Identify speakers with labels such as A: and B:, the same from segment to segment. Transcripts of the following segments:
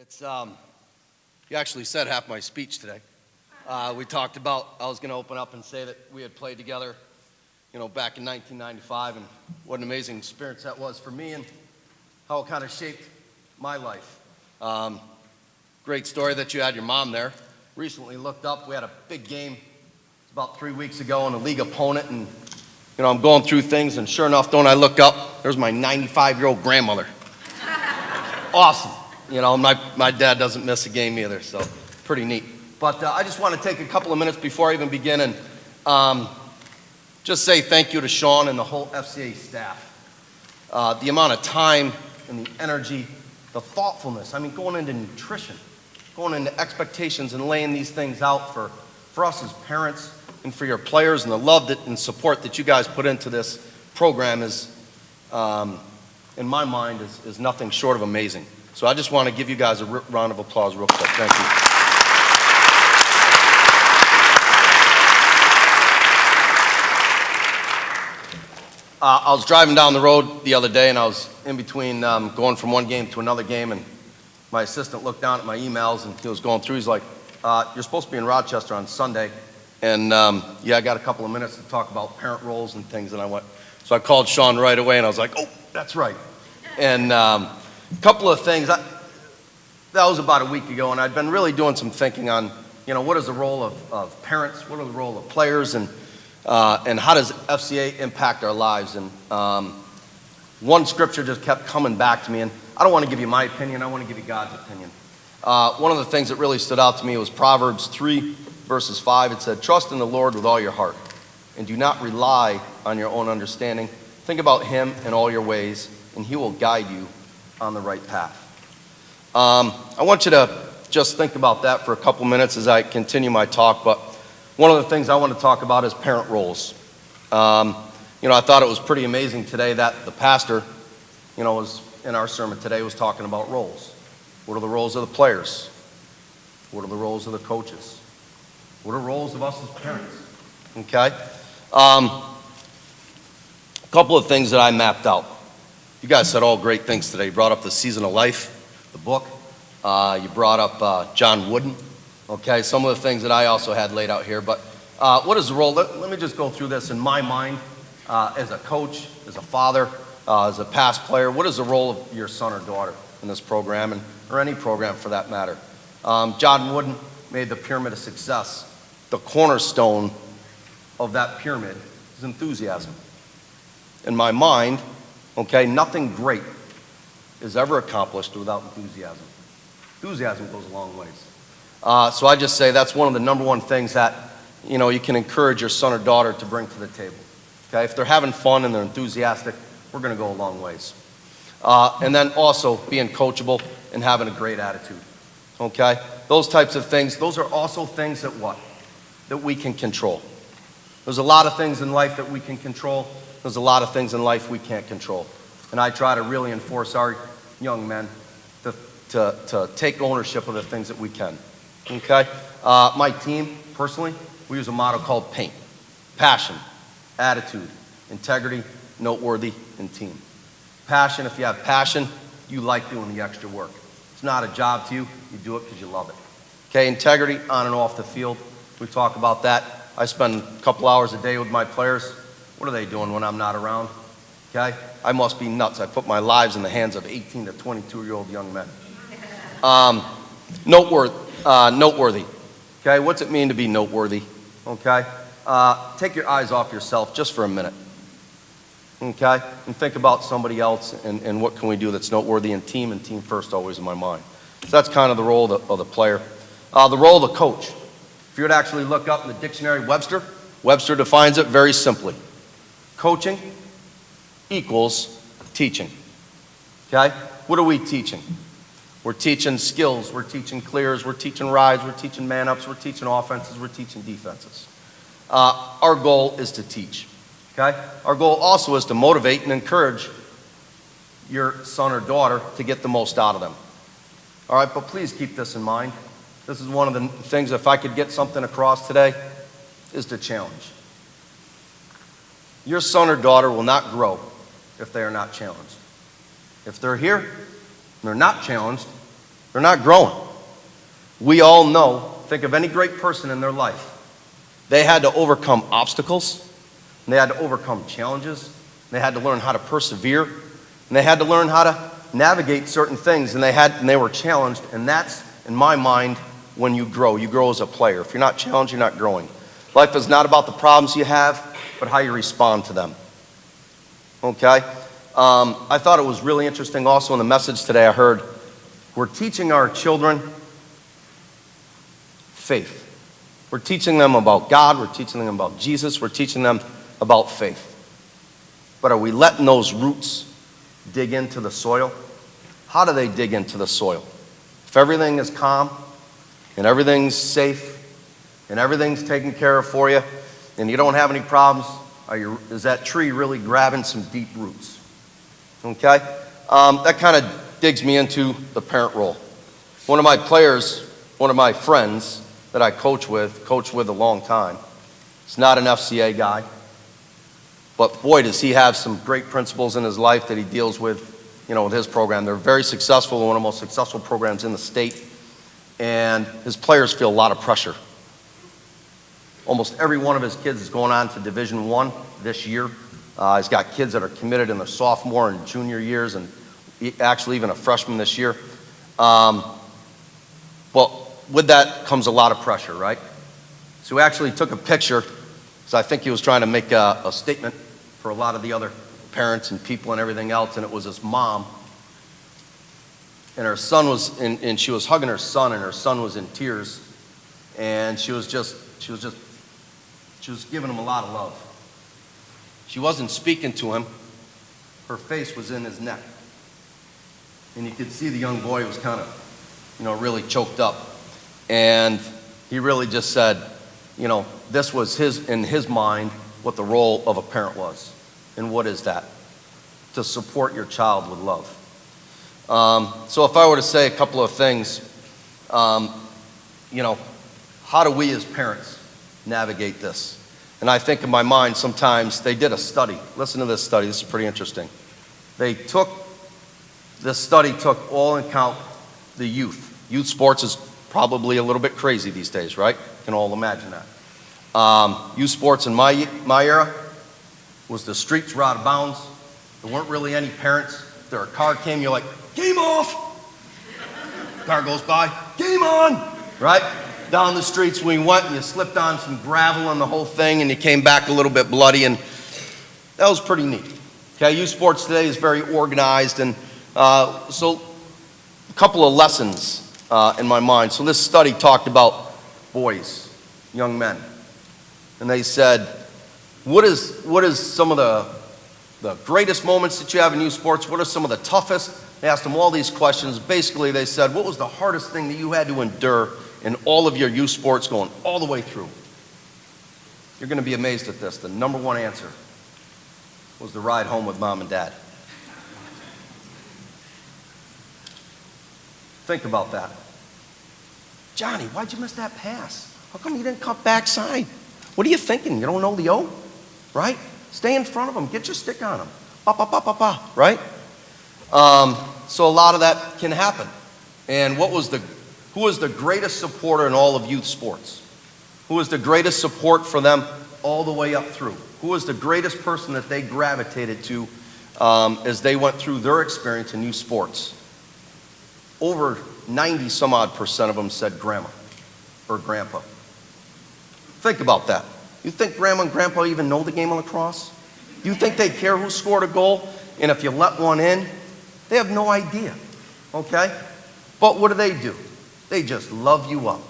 A: It's you actually said half my speech today. We talked about, I was going to open up and say that we had played together, back in 1995, and what an amazing experience that was for me and how it kind of shaped my life. Great story that you had your mom there. Recently looked up, we had a big game about 3 weeks ago and a league opponent, and I'm going through things, and sure enough, don't I look up, there's my 95-year-old grandmother. Awesome. My dad doesn't miss a game either, so pretty neat. But I just want to take a couple of minutes before I even begin and just say thank you to Sean and the whole FCA staff. The amount of time and the energy, the thoughtfulness, going into nutrition, going into expectations and laying these things out for us as parents and for your players, and the love and support that you guys put into this program is, in my mind, is nothing short of amazing. So I just want to give you guys a round of applause real quick. Thank you. I was driving down the road the other day, and I was in between going from one game to another game, and my assistant looked down at my emails, and he was going through. He's like, you're supposed to be in Rochester on Sunday, and I got a couple of minutes to talk about parent roles and things, and so I called Sean right away, and I was like, oh, that's right. And a couple of things, that was about a week ago, and I'd been really doing some thinking on, what is the role of parents, what are the role of players, and how does FCA impact our lives? And one scripture just kept coming back to me, and I don't want to give you my opinion, I want to give you God's opinion. One of the things that really stood out to me was Proverbs 3, verses 5. It said, trust in the Lord with all your heart, and do not rely on your own understanding. Think about Him in all your ways, and He will guide you on the right path. I want you to just think about that for a couple minutes as I continue my talk, but one of the things I want to talk about is parent roles. I thought it was pretty amazing today that the pastor, was in our sermon today, was talking about roles. What are the roles of the players? What are the roles of the coaches? What are roles of us as parents? Okay? A couple of things that I mapped out. You guys said all great things today. You brought up the Season of Life, the book. You brought up John Wooden. Okay, some of the things that I also had laid out here. But what is the role? Let me just go through this in my mind as a coach, as a father, as a past player. What is the role of your son or daughter in this program, or any program for that matter? John Wooden made the pyramid of success. The cornerstone of that pyramid is enthusiasm. In my mind, nothing great is ever accomplished without enthusiasm. Enthusiasm goes a long ways. So I just say that's one of the number one things that, you can encourage your son or daughter to bring to the table. Okay, if they're having fun and they're enthusiastic, we're going to go a long ways. And then also being coachable and having a great attitude. Okay, those types of things, those are also things that we can control. There's a lot of things in life that we can control. There's a lot of things in life we can't control. And I try to really enforce our young men to take ownership of the things that we can. Okay? My team, personally, we use a motto called PAINT. Passion, attitude, integrity, noteworthy, and team. Passion, if you have passion, you like doing the extra work. It's not a job to you. You do it because you love it. Okay? Integrity, on and off the field. We talk about that. I spend a couple hours a day with my players. What are they doing when I'm not around? Okay? I must be nuts. I put my lives in the hands of 18 to 22-year-old young men. Noteworthy. Okay? What's it mean to be noteworthy? Okay? Take your eyes off yourself just for a minute. Okay? And think about somebody else and what can we do that's noteworthy, and team first always in my mind. So that's kind of the role of the player. The role of the coach. If you would actually look up in the dictionary, Webster defines it very simply. Coaching equals teaching. Okay? What are we teaching? We're teaching skills, we're teaching clears, we're teaching rides, we're teaching man-ups, we're teaching offenses, we're teaching defenses. Our goal is to teach. Okay? Our goal also is to motivate and encourage your son or daughter to get the most out of them. All right, but please keep this in mind. This is one of the things, if I could get something across today, is to challenge. Your son or daughter will not grow if they are not challenged. If they're here and they're not challenged, They're not growing. We all know, think of any great person in their life. They had to overcome obstacles, and they had to overcome challenges, and they had to learn how to persevere, and they had to learn how to navigate certain things, and they were challenged, and that's, in my mind, when you grow. You grow as a player. If you're not challenged, you're not growing. Life is not about the problems you have, but how you respond to them. Okay? I thought it was really interesting also in the message today I heard, we're teaching our children faith. We're teaching them about God, we're teaching them about Jesus, we're teaching them about faith. But are we letting those roots dig into the soil? How do they dig into the soil? If everything is calm, and everything's safe, and everything's taken care of for you, and you don't have any problems, is that tree really grabbing some deep roots? Okay? That kind of digs me into the parent role. One of my players, one of my friends that I coached with a long time, he's not an FCA guy, but boy, does he have some great principles in his life that he deals with, with his program. They're very successful, one of the most successful programs in the state, and his players feel a lot of pressure. Almost every one of his kids is going on to Division I this year. He's got kids that are committed in their sophomore and junior years, and actually even a freshman this year. Well, with that comes a lot of pressure, right? So he actually took a picture, so I think he was trying to make a statement for a lot of the other parents and people and everything else, and it was his mom. And her son was, and she was hugging her son, and her son was in tears, and she was giving him a lot of love. She wasn't speaking to him. Her face was in his neck. And you could see the young boy was kind of, really choked up. And he really just said, this was in his mind, what the role of a parent was. And what is that? To support your child with love. So if I were to say a couple of things, how do we as parents navigate this? And I think in my mind sometimes they did a study. Listen to this study. This is pretty interesting. This study took all in account the youth. Youth sports is probably a little bit crazy these days, right? You can all imagine that. Youth sports in my era was the streets were out of bounds. There weren't really any parents. If there a car came, you're like, game off. Car goes by, game on, right? Down the streets we went, and you slipped on some gravel and the whole thing, and you came back a little bit bloody, and that was pretty neat. Okay, youth sports today is very organized, and so a couple of lessons in my mind. So this study talked about boys, young men, and they said, what is some of the greatest moments that you have in youth sports? What are some of the toughest? They asked them all these questions. Basically, they said, what was the hardest thing that you had to endure in all of your youth sports going all the way through? You're going to be amazed at this. The number one answer was the ride home with mom and dad. Think about that. Johnny, why'd you miss that pass? How come you didn't cut backside? What are you thinking? You don't know the O? Right? Stay in front of them. Get your stick on them. Ba, ba, ba, ba, ba. Right? So a lot of that can happen. And who was the greatest supporter in all of youth sports? Who was the greatest support for them all the way up through? Who was the greatest person that they gravitated to as they went through their experience in youth sports? Over 90 some odd percent of them said grandma or grandpa. Think about that. You think grandma and grandpa even know the game of lacrosse? You think they care who scored a goal? And if you let one in, they have no idea. Okay? But what do? They just love you up.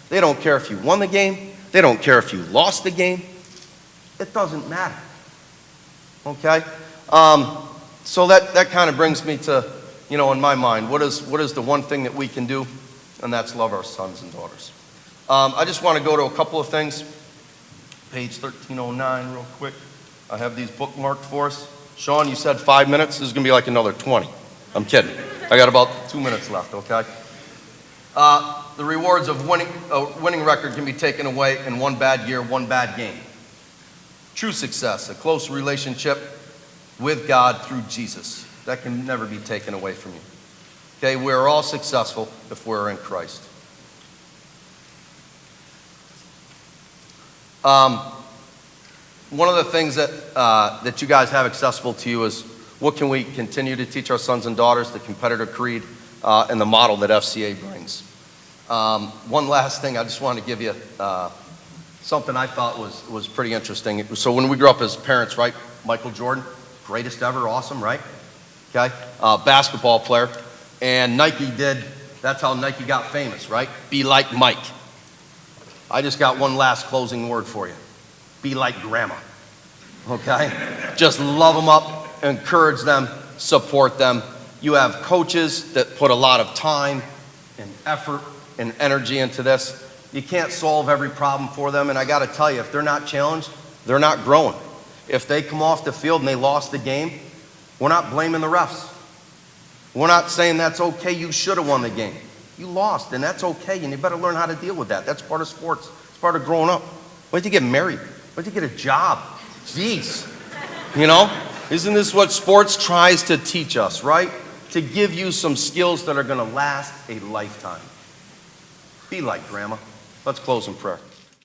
A: They don't care if you won the game. They don't care if you lost the game. It doesn't matter. Okay? So that kind of brings me to, in my mind, what is the one thing that we can do? And that's love our sons and daughters. I just want to go to a couple of things. Page 1309 real quick. I have these bookmarked for us. Sean, you said 5 minutes. This is going to be like another 20. I'm kidding. I got about 2 minutes left, okay? The rewards of a winning record can be taken away in one bad year, one bad game. True success, a close relationship with God through Jesus. That can never be taken away from you. Okay, we're all successful if we're in Christ. One of the things that you guys have accessible to you is what can we continue to teach our sons and daughters, the competitor creed, and the model that FCA brings. One last thing, I just want to give you something I thought was pretty interesting. So when we grew up as parents, right, Michael Jordan, greatest ever, awesome, right? Okay, basketball player. And Nike that's how Nike got famous, right? Be like Mike. I just got one last closing word for you. Be like grandma, okay? Just love them up, encourage them, support them. You have coaches that put a lot of time and effort and energy into this. You can't solve every problem for them, and I gotta tell you, if they're not challenged, they're not growing. If they come off the field and they lost the game, we're not blaming the refs. We're not saying that's okay, you should have won the game. You lost, and that's okay, and you better learn how to deal with that. That's part of sports. It's part of growing up. Wait till you get married. Wait till you get a job. Jeez. You know? Isn't this what sports tries to teach us, right? To give you some skills that are going to last a lifetime. Be like grandma. Let's close in prayer.